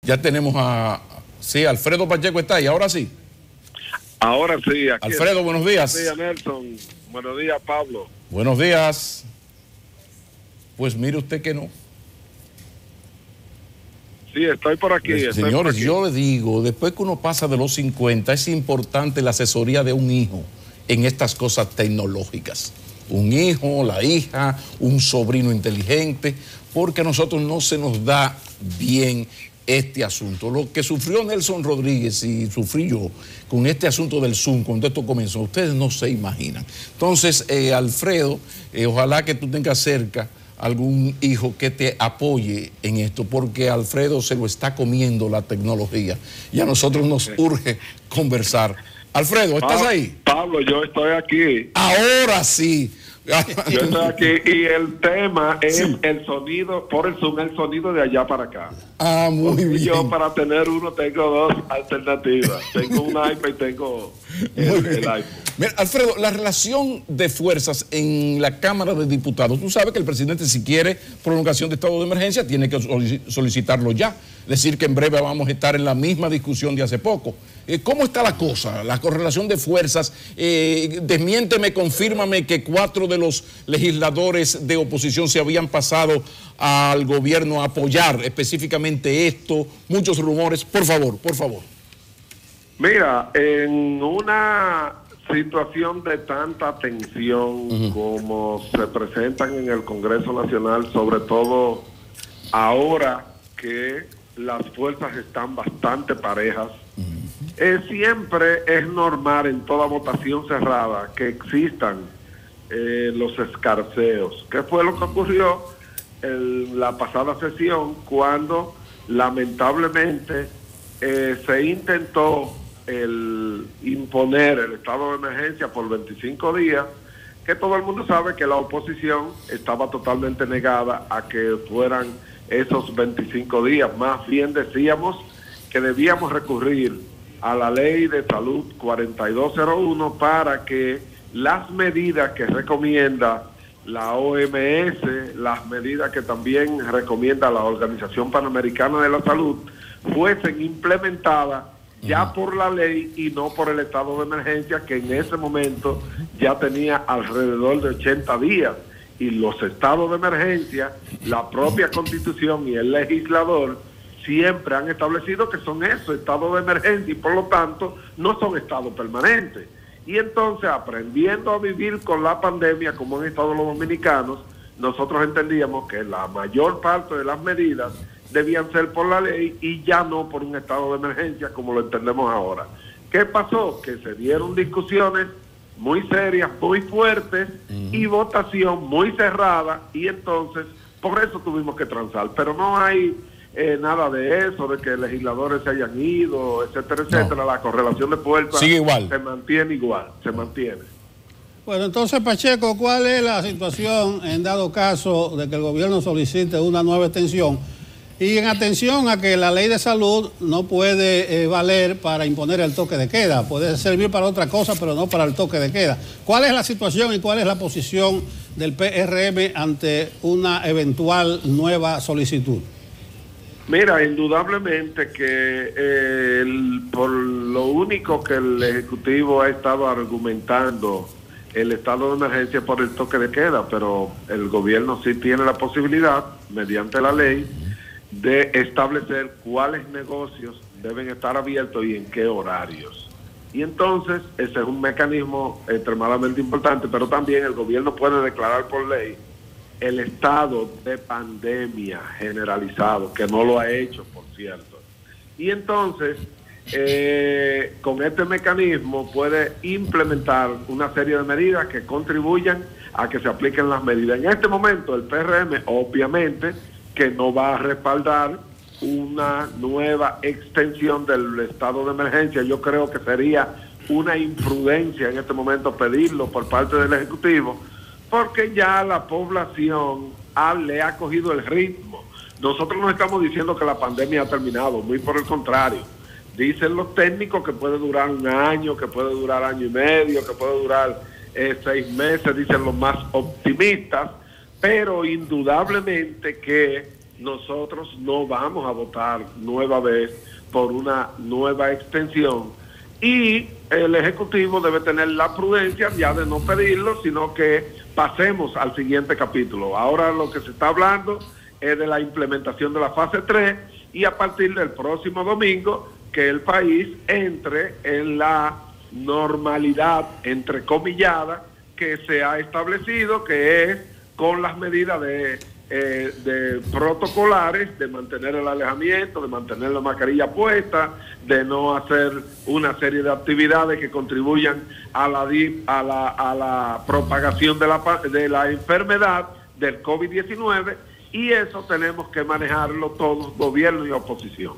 Ya tenemos a... Sí, Alfredo Pacheco está ahí, ahora sí. Ahora sí. Aquí Alfredo, buenos días. Buenos días, Nelson. Buenos días, Pablo. Buenos días. Pues mire usted que no. Sí, estoy por aquí. Señores, yo le digo, después que uno pasa de los 50, es importante la asesoría de un hijo en estas cosas tecnológicas. Un hijo, la hija, un sobrino inteligente, porque a nosotros no se nos da bien este asunto. Lo que sufrió Nelson Rodríguez y sufrí yo con este asunto del Zoom, cuando esto comenzó, ustedes no se imaginan. Entonces, Alfredo, ojalá que tú tengas cerca algún hijo que te apoye en esto, porque Alfredo se lo está comiendo la tecnología y a nosotros nos urge conversar. Alfredo, ¿estás ahí? Pablo, yo estoy aquí. Ahora sí. Yo estoy aquí y el tema es el sonido, por el Zoom, el sonido de allá para acá. Ah, muy bien. Yo para tener uno tengo dos alternativas. Tengo un iPad y tengo el iPhone. Mira, Alfredo, la relación de fuerzas en la Cámara de Diputados, tú sabes que el presidente, si quiere prolongación de estado de emergencia, tiene que solicitarlo ya. Es decir, que en breve vamos a estar en la misma discusión de hace poco. ¿Cómo está la cosa? La correlación de fuerzas, desmiénteme, confírmame que 4 de los legisladores de oposición se habían pasado al gobierno a apoyar específicamente esto, muchos rumores. Por favor, por favor. Mira, en una situación de tanta tensión como se presentan en el Congreso Nacional, sobre todo ahora que las fuerzas están bastante parejas, siempre es normal en toda votación cerrada que existan los escarceos. ¿Qué fue lo que ocurrió en la pasada sesión cuando lamentablemente se intentó imponer el estado de emergencia por 25 días, que todo el mundo sabe que la oposición estaba totalmente negada a que fueran esos 25 días? Más bien decíamos que debíamos recurrir a la ley de salud 4201 para que las medidas que recomienda la OMS, las medidas que también recomienda la Organización Panamericana de la Salud, fuesen implementadas ya por la ley y no por el estado de emergencia, que en ese momento ya tenía alrededor de 80 días. Y los estados de emergencia, la propia Constitución y el legislador siempre han establecido que son esos estados de emergencia y por lo tanto no son estados permanentes. Y entonces, aprendiendo a vivir con la pandemia como han estado los dominicanos, nosotros entendíamos que la mayor parte de las medidas debían ser por la ley y ya no por un estado de emergencia como lo entendemos ahora. ¿Qué pasó? Que se dieron discusiones muy serias, muy fuertes y votación muy cerrada, y entonces por eso tuvimos que transar. Pero no hay nada de eso, de que legisladores se hayan ido, etcétera, etcétera. La correlación de fuerzas sigue igual. Se mantiene igual, se mantiene. Bueno, entonces, Pacheco, ¿cuál es la situación en dado caso de que el gobierno solicite una nueva extensión? Y en atención a que la ley de salud no puede valer para imponer el toque de queda, puede servir para otra cosa, pero no para el toque de queda. ¿Cuál es la situación y cuál es la posición del PRM ante una eventual nueva solicitud? Mira, indudablemente que por lo único que el Ejecutivo ha estado argumentando el estado de emergencia por el toque de queda, pero el gobierno sí tiene la posibilidad, mediante la ley, de establecer cuáles negocios deben estar abiertos y en qué horarios. Y entonces ese es un mecanismo extremadamente importante, pero también el gobierno puede declarar por ley el estado de pandemia generalizado, que no lo ha hecho, por cierto. Y entonces, con este mecanismo puede implementar una serie de medidas que contribuyan a que se apliquen las medidas. En este momento el PRM obviamente que no va a respaldar una nueva extensión del estado de emergencia. Yo creo que sería una imprudencia en este momento pedirlo por parte del Ejecutivo, porque ya la población le ha cogido el ritmo. Nosotros no estamos diciendo que la pandemia ha terminado, muy por el contrario. Dicen los técnicos que puede durar un año, que puede durar año y medio, que puede durar 6 meses, dicen los más optimistas, pero indudablemente que nosotros no vamos a votar nueva vez por una nueva extensión, y el Ejecutivo debe tener la prudencia ya de no pedirlo, sino que pasemos al siguiente capítulo. Ahora lo que se está hablando es de la implementación de la fase 3, y a partir del próximo domingo que el país entre en la normalidad entrecomillada que se ha establecido, que es con las medidas de protocolares, de mantener el alejamiento, de mantener la mascarilla puesta, de no hacer una serie de actividades que contribuyan a la propagación de la enfermedad del COVID-19, y eso tenemos que manejarlo todos, gobierno y oposición.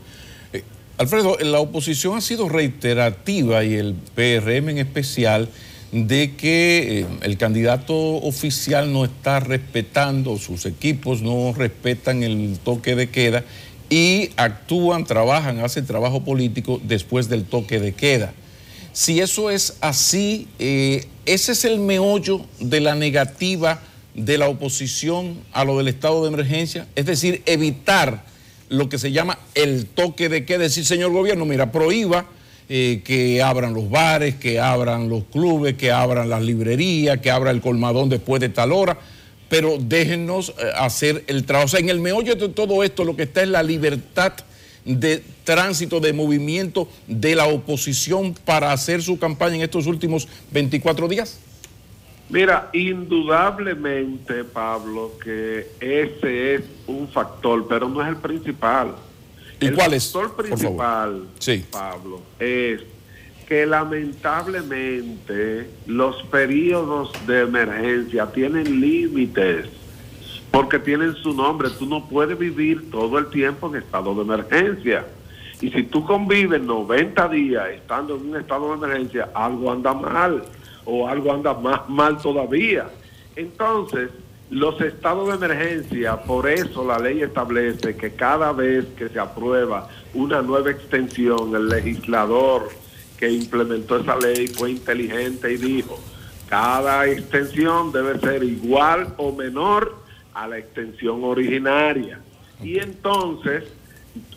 Alfredo, la oposición ha sido reiterativa, y el PRM en especial, de que el candidato oficial no está respetando, sus equipos no respetan el toque de queda y actúan, trabajan, hacen trabajo político después del toque de queda. Si eso es así, ese es el meollo de la negativa de la oposición a lo del estado de emergencia, es decir, evitar lo que se llama el toque de queda, decir, señor gobierno, mira, prohíba que abran los bares, que abran los clubes, que abran las librerías, que abra el colmadón después de tal hora, pero déjennos hacer el trabajo. O sea, en el meollo de todo esto lo que está es la libertad de tránsito, de movimiento de la oposición para hacer su campaña en estos últimos 24 días. Mira, indudablemente, Pablo, que ese es un factor, pero no es el principal. ¿Y cuál es? El factor principal, sí, Pablo, es que lamentablemente los periodos de emergencia tienen límites, porque tienen su nombre. Tú no puedes vivir todo el tiempo en estado de emergencia. Y si tú convives 90 días estando en un estado de emergencia, algo anda mal, o algo anda más mal todavía. Entonces, los estados de emergencia, por eso la ley establece que cada vez que se aprueba una nueva extensión, el legislador que implementó esa ley fue inteligente y dijo, cada extensión debe ser igual o menor a la extensión originaria. Y entonces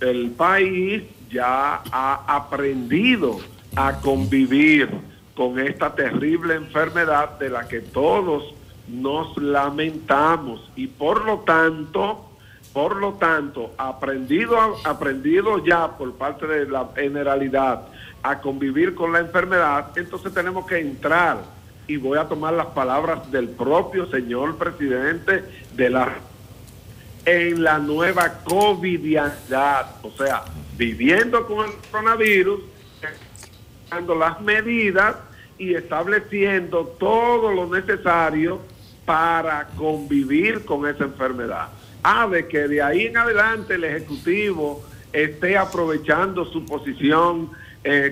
el país ya ha aprendido a convivir con esta terrible enfermedad de la que todos nos lamentamos, y por lo tanto, aprendido ya por parte de la generalidad a convivir con la enfermedad, entonces tenemos que entrar, y voy a tomar las palabras del propio señor presidente en la nueva covidianidad, o sea, viviendo con el coronavirus, dando las medidas y estableciendo todo lo necesario para convivir con esa enfermedad. De que de ahí en adelante el Ejecutivo esté aprovechando su posición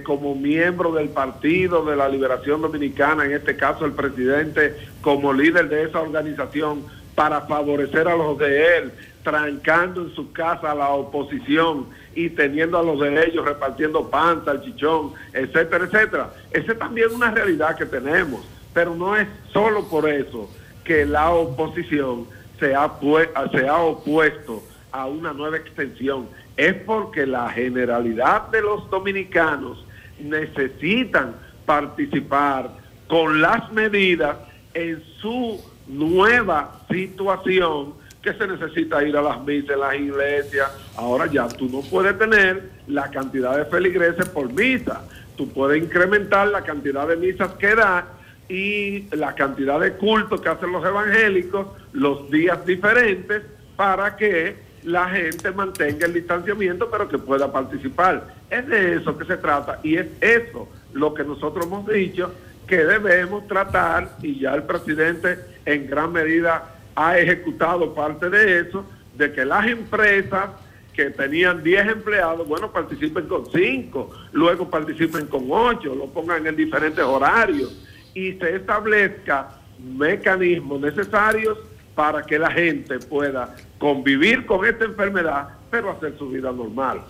como miembro del Partido de la Liberación Dominicana, en este caso el presidente como líder de esa organización, para favorecer a los de él, trancando en su casa a la oposición y teniendo a los de ellos repartiendo pan, salchichón, etcétera, etcétera. Esa es también una realidad que tenemos, pero no es solo por eso que la oposición se ha opuesto a una nueva extensión. Es porque la generalidad de los dominicanos necesitan participar con las medidas en su nueva situación, que se necesita ir a las misas en las iglesias. Ahora ya tú no puedes tener la cantidad de feligreses por misa, tú puedes incrementar la cantidad de misas que da y la cantidad de cultos que hacen los evangélicos los días diferentes, para que la gente mantenga el distanciamiento pero que pueda participar. Es de eso que se trata, y es eso lo que nosotros hemos dicho que debemos tratar, y ya el presidente en gran medida ha ejecutado parte de eso, de que las empresas que tenían 10 empleados, bueno, participen con 5, luego participen con 8, lo pongan en diferentes horarios y se establezca mecanismos necesarios para que la gente pueda convivir con esta enfermedad, pero hacer su vida normal.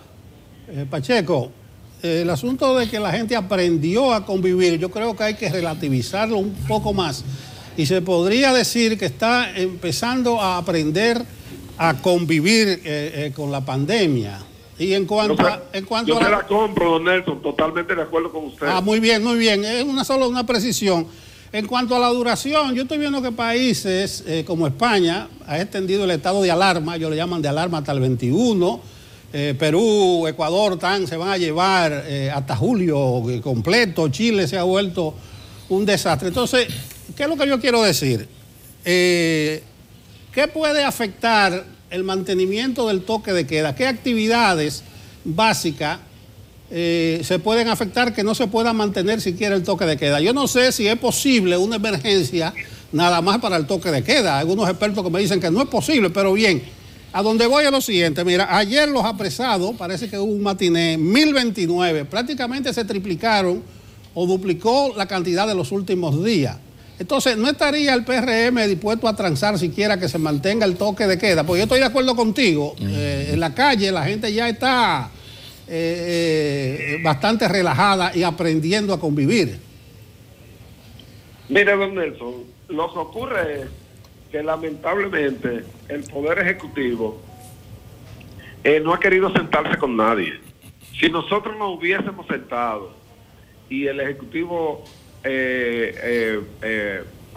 Pacheco, el asunto de que la gente aprendió a convivir, yo creo que hay que relativizarlo un poco más. Y se podría decir que está empezando a aprender a convivir con la pandemia. Y en cuanto yo te la compro, don Nelson, totalmente de acuerdo con usted. Muy bien, muy bien. Es solo una precisión. En cuanto a la duración, yo estoy viendo que países como España ha extendido el estado de alarma, ellos le llaman de alarma hasta el 21. Perú, Ecuador se van a llevar hasta julio completo. Chile se ha vuelto un desastre. Entonces, ¿qué es lo que yo quiero decir? ¿Qué puede afectar el mantenimiento del toque de queda? ¿Qué actividades básicas se pueden afectar que no se pueda mantener siquiera el toque de queda? Yo no sé si es posible una emergencia nada más para el toque de queda. Hay algunos expertos que me dicen que no es posible, pero bien, a donde voy es lo siguiente. Mira, ayer los apresados, parece que hubo un matiné, 1029, prácticamente se triplicaron o duplicó la cantidad de los últimos días. Entonces, ¿no estaría el PRM dispuesto a transar siquiera que se mantenga el toque de queda? Porque yo estoy de acuerdo contigo. En la calle la gente ya está bastante relajada y aprendiendo a convivir. Mire, don Nelson, lo que ocurre es que lamentablemente el Poder Ejecutivo no ha querido sentarse con nadie. Si nosotros nos hubiésemos sentado y el Ejecutivo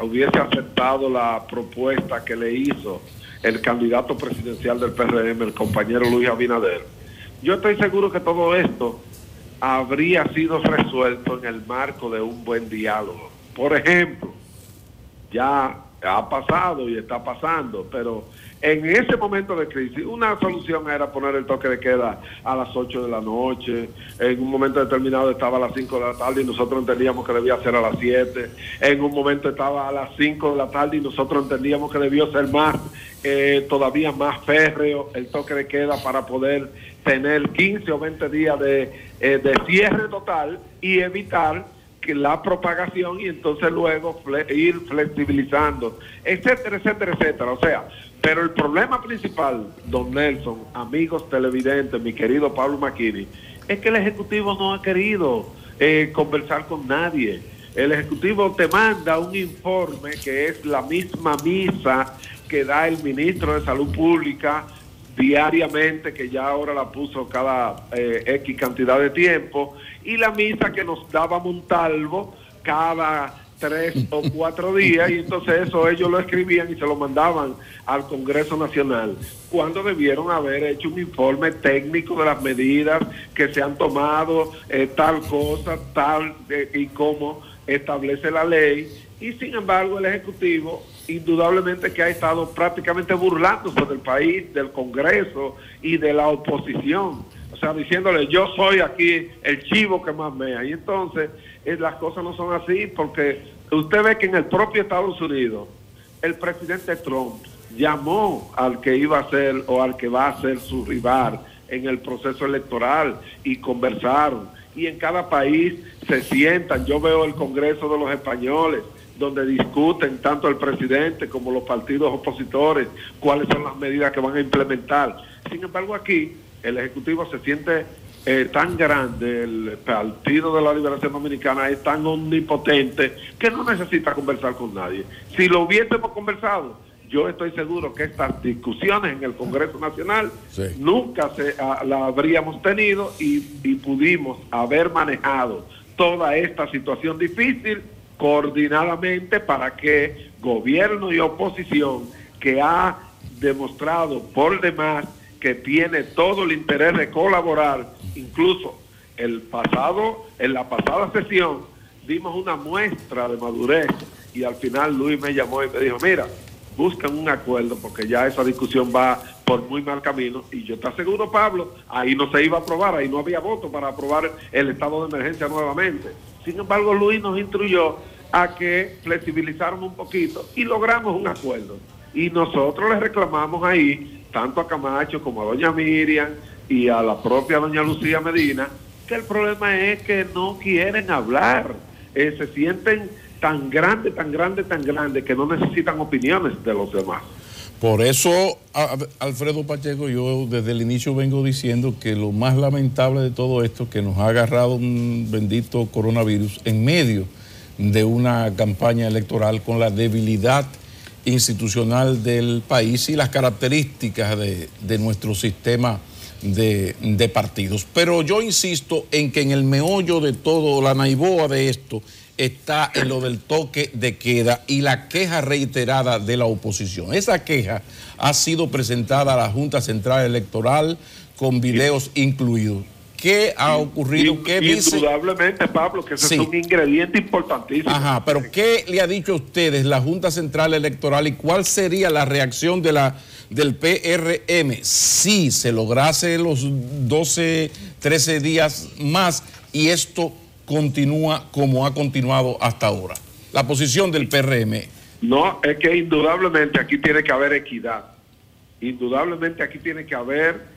hubiese aceptado la propuesta que le hizo el candidato presidencial del PRM, el compañero Luis Abinader, yo estoy seguro que todo esto habría sido resuelto en el marco de un buen diálogo. Por ejemplo, ya ha pasado y está pasando, pero en ese momento de crisis, una solución era poner el toque de queda a las 8 de la noche, en un momento determinado estaba a las 5 de la tarde y nosotros entendíamos que debía ser a las 7, en un momento estaba a las 5 de la tarde y nosotros entendíamos que debió ser más, todavía más férreo el toque de queda para poder tener 15 o 20 días de cierre total y evitar que la propagación y entonces luego ir flexibilizando, etcétera, etcétera, etcétera. O sea, pero el problema principal, don Nelson, amigos televidentes, mi querido Pablo Macchini, es que el Ejecutivo no ha querido conversar con nadie. El Ejecutivo te manda un informe que es la misma misa que da el ministro de Salud Pública diariamente, que ya ahora la puso cada X cantidad de tiempo, y la misa que nos daba Montalvo cada 3 o 4 días, y entonces eso ellos lo escribían y se lo mandaban al Congreso Nacional, cuando debieron haber hecho un informe técnico de las medidas que se han tomado, tal cosa, tal y cómo establece la ley, y sin embargo el Ejecutivo indudablemente que ha estado prácticamente burlándose del país, del Congreso y de la oposición, o sea, diciéndole yo soy aquí el chivo que más mea. Y entonces las cosas no son así, porque usted ve que en el propio Estados Unidos el presidente Trump llamó al que iba a ser o al que va a ser su rival en el proceso electoral y conversaron, y en cada país se sientan. Yo veo el Congreso de los españoles donde discuten tanto el presidente como los partidos opositores cuáles son las medidas que van a implementar. Sin embargo, aquí el Ejecutivo se siente tan grande, el Partido de la Liberación Dominicana es tan omnipotente que no necesita conversar con nadie. Si lo hubiésemos conversado, yo estoy seguro que estas discusiones en el Congreso Nacional nunca la habríamos tenido y pudimos haber manejado toda esta situación difícil coordinadamente para que gobierno y oposición, que ha demostrado por demás que tiene todo el interés de colaborar, incluso en la pasada sesión dimos una muestra de madurez y al final Luis me llamó y me dijo, mira, buscan un acuerdo porque ya esa discusión va por muy mal camino, y yo te aseguro, Pablo, ahí no se iba a aprobar, ahí no había voto para aprobar el estado de emergencia nuevamente. Sin embargo, Luis nos instruyó a que flexibilizáramos un poquito y logramos un acuerdo. Y nosotros le reclamamos ahí, tanto a Camacho como a doña Miriam y a la propia doña Lucía Medina, que el problema es que no quieren hablar, se sienten tan grandes, tan grandes, tan grandes que no necesitan opiniones de los demás. Por eso, Alfredo Pacheco, yo desde el inicio vengo diciendo que lo más lamentable de todo esto, que nos ha agarrado un bendito coronavirus en medio de una campaña electoral con la debilidad institucional del país y las características de nuestro sistema de partidos. Pero yo insisto en que en el meollo de todo, la naiboa de esto, está en lo del toque de queda y la queja reiterada de la oposición. Esa queja ha sido presentada a la Junta Central Electoral con videos incluidos. ¿Qué ha ocurrido? ¿Qué dice? Indudablemente, Pablo, que ese es un ingrediente importantísimo. Ajá, pero ¿qué le ha dicho a ustedes la Junta Central Electoral y cuál sería la reacción del PRM si se lograse los 12, 13 días más y esto continúa como ha continuado hasta ahora? La posición del PRM. No, es que indudablemente aquí tiene que haber equidad. Indudablemente aquí tiene que haber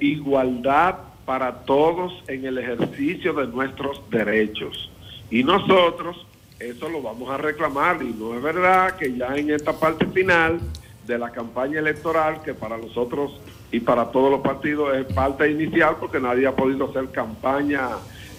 igualdad para todos en el ejercicio de nuestros derechos. Y nosotros eso lo vamos a reclamar, y no es verdad que ya en esta parte final de la campaña electoral, que para nosotros y para todos los partidos es parte inicial, porque nadie ha podido hacer campaña,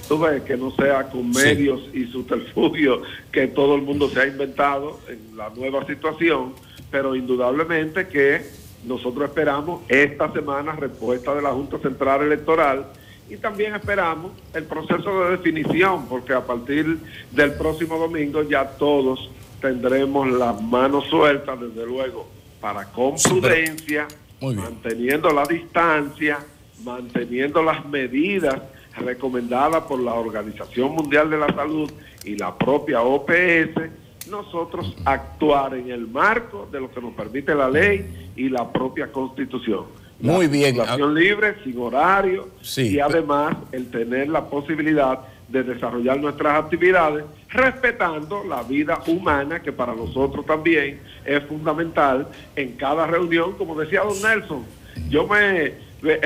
tú ves, que no sea con medios y subterfugios que todo el mundo se ha inventado en la nueva situación, pero indudablemente que nosotros esperamos esta semana respuesta de la Junta Central Electoral y también esperamos el proceso de definición, porque a partir del próximo domingo ya todos tendremos las manos sueltas, desde luego, para con prudencia, manteniendo la distancia, manteniendo las medidas recomendadas por la Organización Mundial de la Salud y la propia OPS, nosotros actuar en el marco de lo que nos permite la ley y la propia Constitución. Muy bien. La circulación libre, sin horario, y además el tener la posibilidad de desarrollar nuestras actividades respetando la vida humana, que para nosotros también es fundamental en cada reunión. Como decía don Nelson,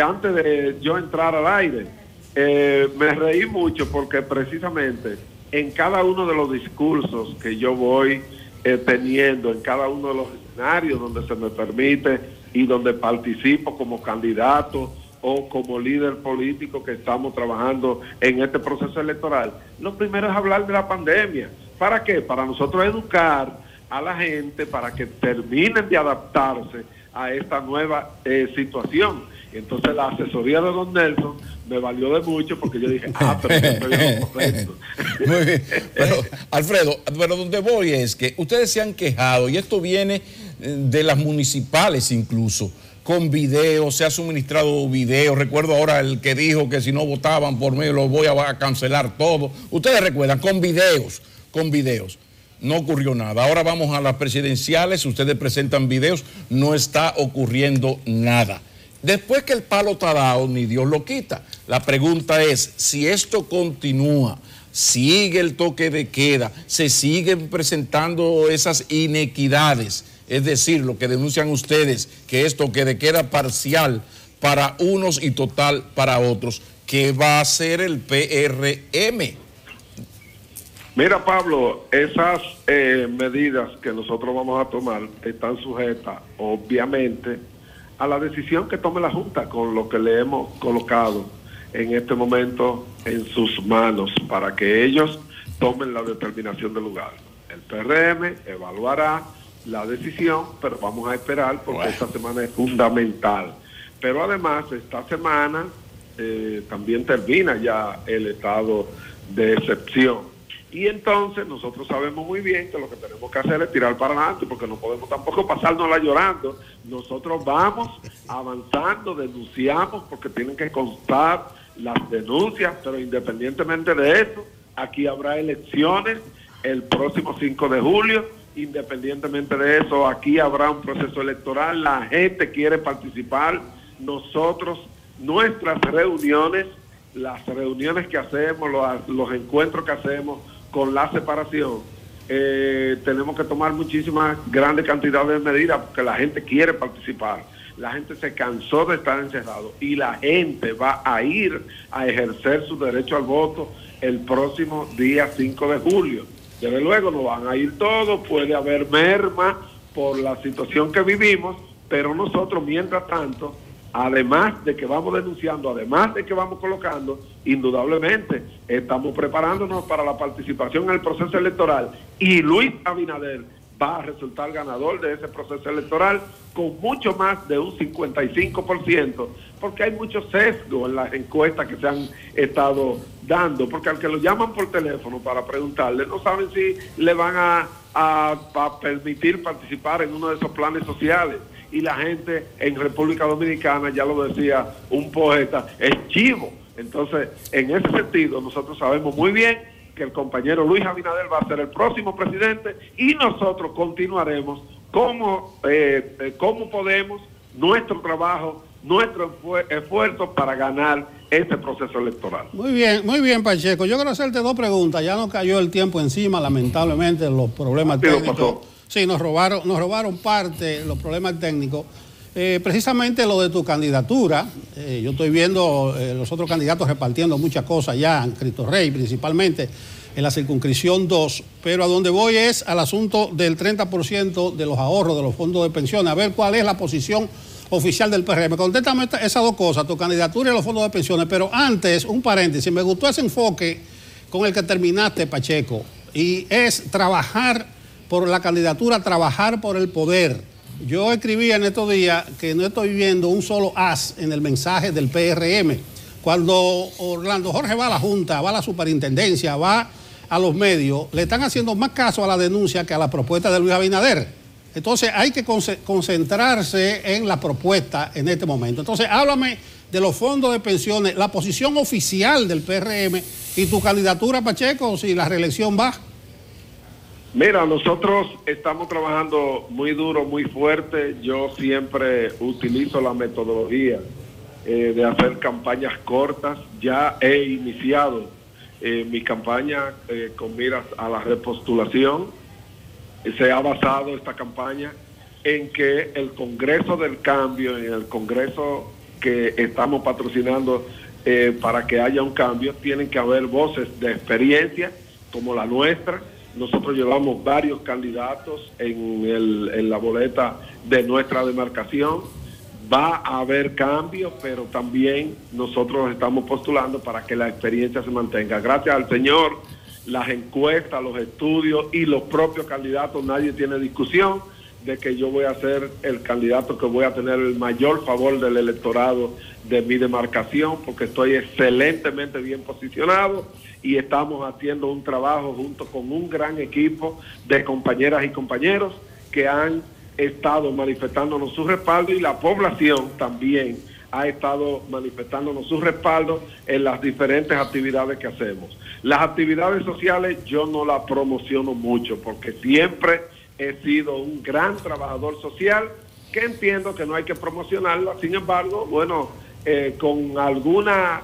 antes de yo entrar al aire, me reí mucho porque precisamente en cada uno de los discursos que yo voy teniendo, en cada uno de los escenarios donde se me permite y donde participo como candidato o como líder político que estamos trabajando en este proceso electoral, lo primero es hablar de la pandemia. ¿Para qué? Para nosotros educar a la gente para que terminen de adaptarse a esta nueva situación. Entonces la asesoría de don Nelson me valió de mucho, porque yo dije, pero estoy en lo correcto. Muy bien. Pero, Alfredo, pero donde voy es que ustedes se han quejado, y esto viene de las municipales incluso, con videos, se ha suministrado videos. Recuerdo ahora el que dijo que si no votaban por mí los voy a cancelar todo. Ustedes recuerdan, con videos. No ocurrió nada. Ahora vamos a las presidenciales, ustedes presentan videos, no está ocurriendo nada. Después que el palo está dado, ni Dios lo quita. La pregunta es, si esto continúa, sigue el toque de queda, se siguen presentando esas inequidades, es decir, lo que denuncian ustedes, que es toque de queda parcial para unos y total para otros, ¿qué va a hacer el PRM? Mira, Pablo, esas medidas que nosotros vamos a tomar están sujetas, obviamente, a la decisión que tome la Junta, con lo que le hemos colocado en este momento en sus manos, para que ellos tomen la determinación del lugar. El PRM evaluará la decisión, pero vamos a esperar, porque esta semana es fundamental. Pero además, esta semana también termina ya el estado de excepción. Y entonces nosotros sabemos muy bien que lo que tenemos que hacer es tirar para adelante, porque no podemos tampoco pasárnosla llorando. Nosotros vamos avanzando, denunciamos, porque tienen que constar las denuncias, pero independientemente de eso, aquí habrá elecciones el próximo 5 de julio, independientemente de eso, aquí habrá un proceso electoral, la gente quiere participar. Nosotros, nuestras reuniones, las reuniones que hacemos, los encuentros que hacemos con la separación, tenemos que tomar muchísimas grandes cantidades de medidas, porque la gente quiere participar, la gente se cansó de estar encerrado y la gente va a ir a ejercer su derecho al voto el próximo día 5 de julio. Desde luego no van a ir todos, puede haber merma por la situación que vivimos, pero nosotros mientras tanto, además de que vamos denunciando, además de que vamos colocando, indudablemente estamos preparándonos para la participación en el proceso electoral, y Luis Abinader va a resultar ganador de ese proceso electoral con mucho más de un 55%, porque hay mucho sesgo en las encuestas que se han estado dando, porque al que lo llaman por teléfono para preguntarle, no saben si le van a permitir participar en uno de esos planes sociales. Y la gente en República Dominicana, ya lo decía un poeta, es chivo. Entonces, en ese sentido, nosotros sabemos muy bien que el compañero Luis Abinader va a ser el próximo presidente y nosotros continuaremos como podemos, nuestro trabajo, nuestro esfuerzo para ganar este proceso electoral. Muy bien, Pacheco. Yo quiero hacerte dos preguntas. Ya nos cayó el tiempo encima, lamentablemente, los problemas técnicos. Sí, nos robaron parte, los problemas técnicos. Precisamente lo de tu candidatura, yo estoy viendo los otros candidatos repartiendo muchas cosas ya, Cristo Rey principalmente, en la circunscripción 2, pero a donde voy es al asunto del 30% de los ahorros de los fondos de pensiones, a ver cuál es la posición oficial del PRM. Contéstame esas dos cosas, tu candidatura y los fondos de pensiones, pero antes, un paréntesis, me gustó ese enfoque con el que terminaste, Pacheco, y es trabajar por la candidatura, trabajar por el poder. Yo escribí en estos días que no estoy viendo un solo as en el mensaje del PRM. Cuando Orlando Jorge va a la Junta, va a la superintendencia, va a los medios, le están haciendo más caso a la denuncia que a la propuesta de Luis Abinader. Entonces hay que concentrarse en la propuesta en este momento. Entonces háblame de los fondos de pensiones, la posición oficial del PRM y tu candidatura, Pacheco, si la reelección va. Mira, nosotros estamos trabajando muy duro, muy fuerte. Yo siempre utilizo la metodología de hacer campañas cortas. Ya he iniciado mi campaña con miras a la repostulación. Se ha basado esta campaña en que el Congreso del Cambio, en el Congreso que estamos patrocinando para que haya un cambio, tienen que haber voces de experiencia como la nuestra. Nosotros llevamos varios candidatos en la boleta de nuestra demarcación. Va a haber cambios, pero también nosotros estamos postulando para que la experiencia se mantenga. Gracias al Señor, las encuestas, los estudios y los propios candidatos, nadie tiene discusión de que yo voy a ser el candidato que voy a tener el mayor favor del electorado de mi demarcación, porque estoy excelentemente bien posicionado y estamos haciendo un trabajo junto con un gran equipo de compañeras y compañeros que han estado manifestándonos su respaldo, y la población también ha estado manifestándonos su respaldo en las diferentes actividades que hacemos. Las actividades sociales yo no las promociono mucho porque siempre he sido un gran trabajador social, que entiendo que no hay que promocionarla. Sin embargo, bueno, con alguna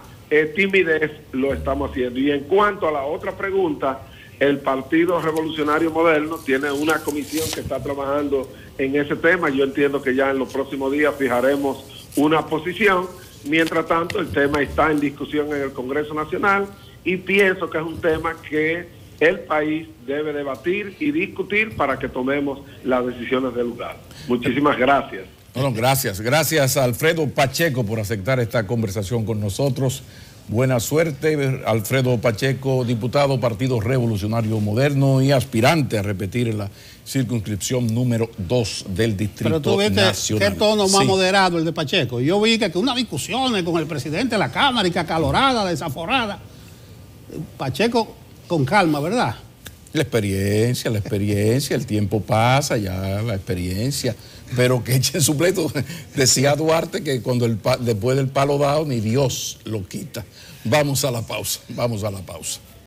timidez lo estamos haciendo. Y en cuanto a la otra pregunta, el Partido Revolucionario Moderno tiene una comisión que está trabajando en ese tema. Yo entiendo que ya en los próximos días fijaremos una posición. Mientras tanto, el tema está en discusión en el Congreso Nacional y pienso que es un tema que el país debe debatir y discutir para que tomemos las decisiones del lugar. Muchísimas gracias. Bueno, gracias Alfredo Pacheco por aceptar esta conversación con nosotros. Buena suerte, Alfredo Pacheco, diputado Partido Revolucionario Moderno y aspirante a repetir en la circunscripción número 2 del Distrito Nacional. Pero tú viste qué tono más moderado el de Pacheco. Yo vi que una discusión con el presidente de la Cámara y que acalorada, desaforada. Pacheco con calma, ¿verdad? La experiencia, el tiempo pasa, ya la experiencia, pero que echen su pleito. Decía Duarte que después del palo dado ni Dios lo quita. Vamos a la pausa.